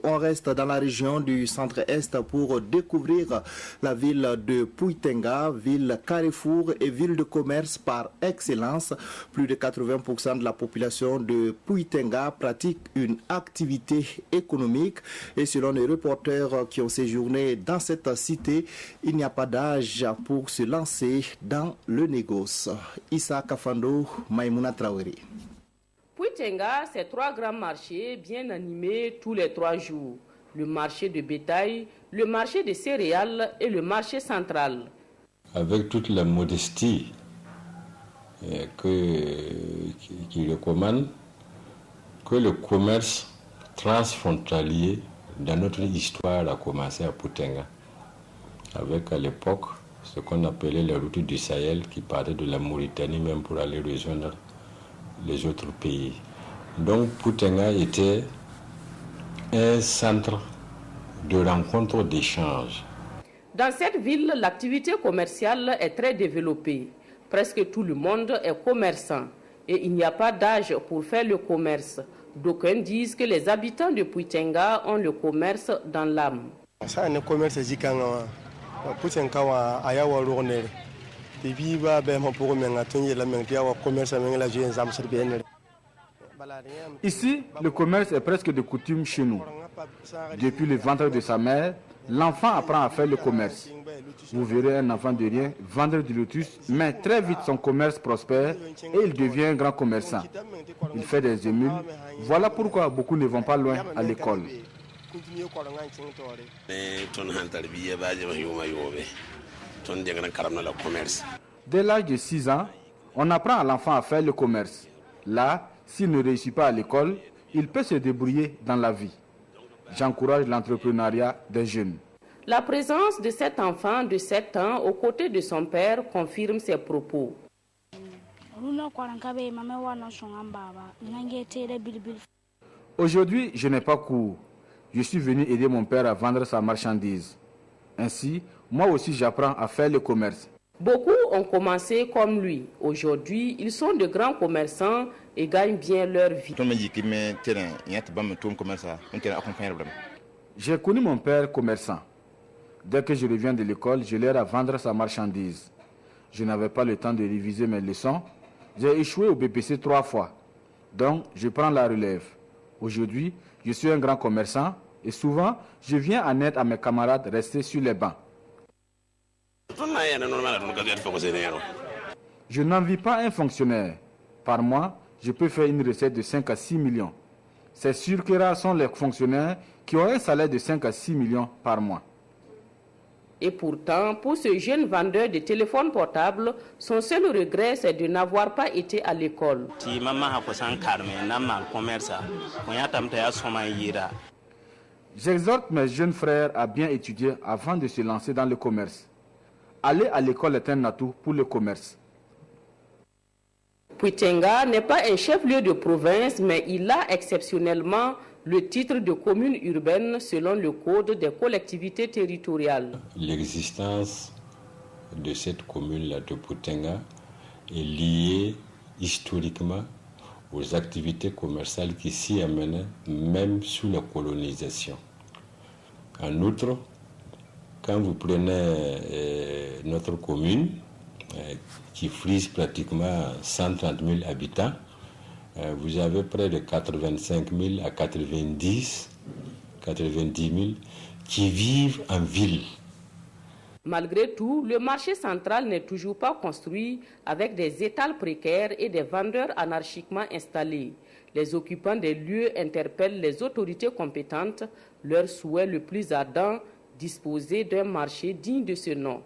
On reste dans la région du centre-est pour découvrir la ville de Puitenga, ville carrefour et ville de commerce par excellence. Plus de 80% de la population de Puitenga pratique une activité économique et selon les reporters qui ont séjourné dans cette cité, il n'y a pas d'âge pour se lancer dans le négoce. Issa Kafando, Maïmouna Traoré. Puitenga, c'est 3 grands marchés bien animés tous les 3 jours. Le marché de bétail, le marché des céréales et le marché central. Avec toute la modestie qui recommande que le commerce transfrontalier dans notre histoire a commencé à Puitenga. Avec à l'époque ce qu'on appelait la route du Sahel qui partait de la Mauritanie même pour aller rejoindre les autres pays. Donc Puitenga était un centre de rencontre, d'échange. Dans cette ville, l'activité commerciale est très développée. Presque tout le monde est commerçant et il n'y a pas d'âge pour faire le commerce. D'aucuns disent que les habitants de Puitenga ont le commerce dans l'âme. Ici, le commerce est presque de coutume chez nous. Depuis le ventre de sa mère, l'enfant apprend à faire le commerce. Vous verrez un enfant de rien vendre du lotus, mais très vite son commerce prospère et il devient un grand commerçant. Il fait des émules. Voilà pourquoi beaucoup ne vont pas loin à l'école. Dès l'âge de 6 ans, on apprend à l'enfant à faire le commerce. Là, s'il ne réussit pas à l'école, il peut se débrouiller dans la vie. J'encourage l'entrepreneuriat des jeunes. La présence de cet enfant de 7 ans aux côtés de son père confirme ses propos. Aujourd'hui, je n'ai pas cours. Je suis venu aider mon père à vendre sa marchandise. Ainsi, moi aussi j'apprends à faire le commerce. Beaucoup ont commencé comme lui. Aujourd'hui, ils sont de grands commerçants et gagnent bien leur vie. J'ai connu mon père commerçant. Dès que je reviens de l'école, je l'aide à vendre sa marchandise. Je n'avais pas le temps de réviser mes leçons. J'ai échoué au BPC 3 fois. Donc, je prends la relève. Aujourd'hui, je suis un grand commerçant et souvent, je viens en aide à mes camarades restés sur les bancs. Je n'envie pas un fonctionnaire. Par mois, je peux faire une recette de 5 à 6 millions. C'est sûr que rares sont les fonctionnaires qui ont un salaire de 5 à 6 millions par mois. Et pourtant, pour ce jeune vendeur de téléphones portables, son seul regret, c'est de n'avoir pas été à l'école. J'exhorte mes jeunes frères à bien étudier avant de se lancer dans le commerce. Aller à l'école est un atout pour le commerce. Puitenga n'est pas un chef-lieu de province, mais il a exceptionnellement le titre de commune urbaine selon le code des collectivités territoriales. L'existence de cette commune-là de Puitenga est liée historiquement aux activités commerciales qui s'y amenaient même sous la colonisation. En outre, quand vous prenez notre commune, qui frise pratiquement 130 000 habitants, vous avez près de 85 000 à 90 000 qui vivent en ville. Malgré tout, le marché central n'est toujours pas construit avec des étals précaires et des vendeurs anarchiquement installés. Les occupants des lieux interpellent les autorités compétentes. Leur souhait le plus ardent, disposer d'un marché digne de ce nom.